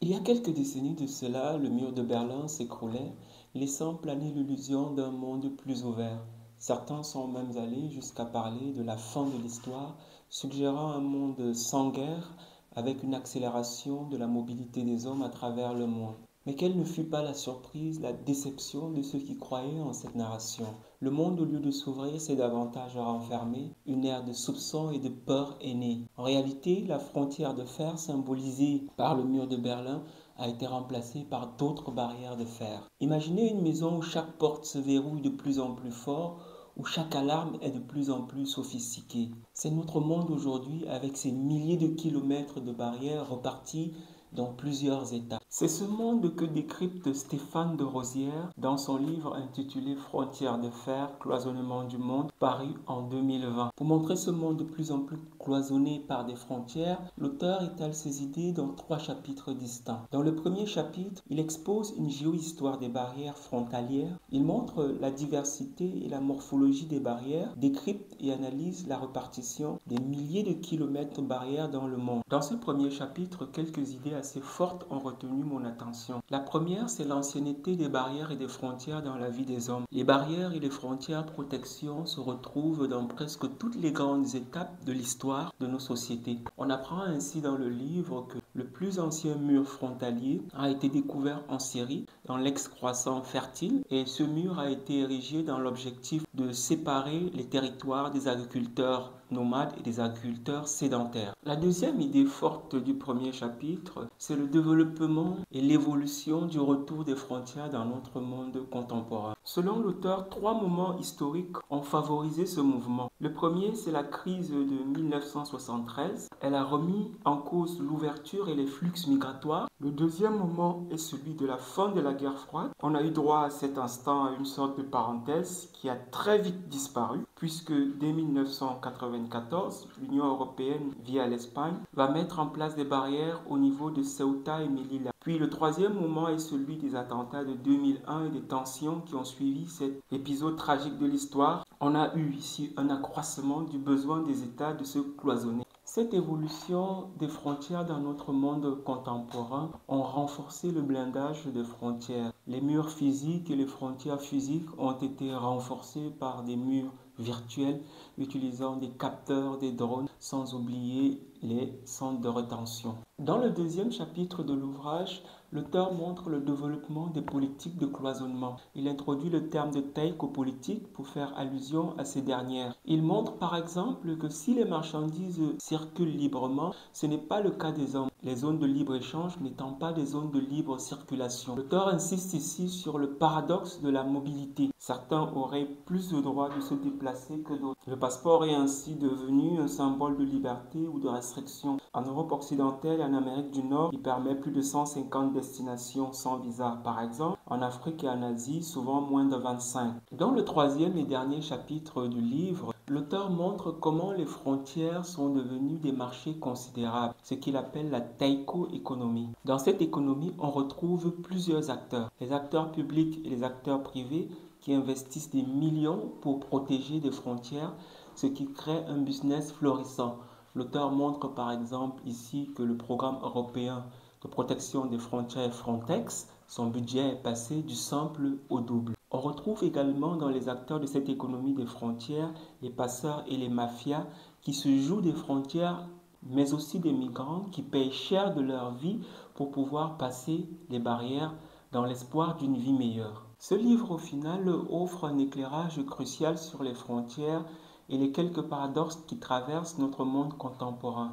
Il y a quelques décennies de cela, le mur de Berlin s'écroulait, laissant planer l'illusion d'un monde plus ouvert. Certains sont même allés jusqu'à parler de la fin de l'histoire, suggérant un monde sans guerre, avec une accélération de la mobilité des hommes à travers le monde. Mais quelle ne fut pas la surprise, la déception de ceux qui croyaient en cette narration. Le monde, au lieu de s'ouvrir, s'est davantage renfermé, une ère de soupçons et de peur est née. En réalité, la frontière de fer symbolisée par le mur de Berlin a été remplacée par d'autres barrières de fer. Imaginez une maison où chaque porte se verrouille de plus en plus fort, où chaque alarme est de plus en plus sophistiquée. C'est notre monde aujourd'hui avec ses milliers de kilomètres de barrières reparties dans plusieurs états. C'est ce monde que décrypte Stéphane de Rosière dans son livre intitulé Frontières de fer, cloisonnement du monde, paru en 2020. Pour montrer ce monde de plus en plus cloisonné par des frontières, l'auteur étale ses idées dans 3 chapitres distincts. Dans le premier chapitre, il expose une géohistoire des barrières frontalières. Il montre la diversité et la morphologie des barrières, décrypte et analyse la répartition des milliers de kilomètres de barrières dans le monde. Dans ce premier chapitre, quelques idées assez fortes ont retenu mon attention. La première, c'est l'ancienneté des barrières et des frontières dans la vie des hommes. Les barrières et les frontières de protection se retrouvent dans presque toutes les grandes étapes de l'histoire de nos sociétés. On apprend ainsi dans le livre que le plus ancien mur frontalier a été découvert en Syrie, dans l'ex-croissant fertile, et ce mur a été érigé dans l'objectif de séparer les territoires des agriculteurs nomades et des agriculteurs sédentaires. La deuxième idée forte du premier chapitre, c'est le développement et l'évolution du retour des frontières dans notre monde contemporain. Selon l'auteur, 3 moments historiques ont favorisé ce mouvement. Le premier, c'est la crise de 1973. Elle a remis en cause l'ouverture et les flux migratoires. Le deuxième moment est celui de la fin de la guerre froide. On a eu droit à cet instant à une sorte de parenthèse qui a très vite disparu, puisque dès 1994, l'Union européenne, via l'Espagne, va mettre en place des barrières au niveau de Ceuta et Melilla. Puis le troisième moment est celui des attentats de 2001 et des tensions qui ont suivi cet épisode tragique de l'histoire. On a eu ici un accroissement du besoin des États de se cloisonner. Cette évolution des frontières dans notre monde contemporain ont renforcé le blindage des frontières. Les murs physiques et les frontières physiques ont été renforcés par des murs virtuels utilisant des capteurs, des drones, sans oublier les centres de rétention. Dans le deuxième chapitre de l'ouvrage, l'auteur montre le développement des politiques de cloisonnement. Il introduit le terme de taïkopolitique pour faire allusion à ces dernières. Il montre par exemple que si les marchandises circulent librement, ce n'est pas le cas des hommes, les zones de libre-échange n'étant pas des zones de libre circulation. L'auteur insiste ici sur le paradoxe de la mobilité. Certains auraient plus de droits de se déplacer que d'autres. Le passeport est ainsi devenu un symbole de liberté ou de restriction. En Europe occidentale et en Amérique du Nord, il permet plus de 150 destinations sans visa, par exemple. En Afrique et en Asie, souvent moins de 25. Dans le troisième et dernier chapitre du livre, l'auteur montre comment les frontières sont devenues des marchés considérables, ce qu'il appelle la taïko-économie. Dans cette économie, on retrouve plusieurs acteurs. Les acteurs publics et les acteurs privés qui investissent des millions pour protéger des frontières, ce qui crée un business florissant. L'auteur montre par exemple ici que le programme européen de protection des frontières Frontex, son budget est passé du simple au double. On retrouve également dans les acteurs de cette économie des frontières les passeurs et les mafias qui se jouent des frontières, mais aussi des migrants qui payent cher de leur vie pour pouvoir passer les barrières dans l'espoir d'une vie meilleure. Ce livre au final offre un éclairage crucial sur les frontières et les quelques paradoxes qui traversent notre monde contemporain.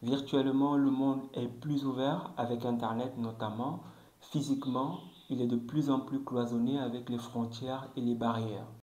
Virtuellement, le monde est plus ouvert avec Internet notamment. Physiquement, il est de plus en plus cloisonné avec les frontières et les barrières.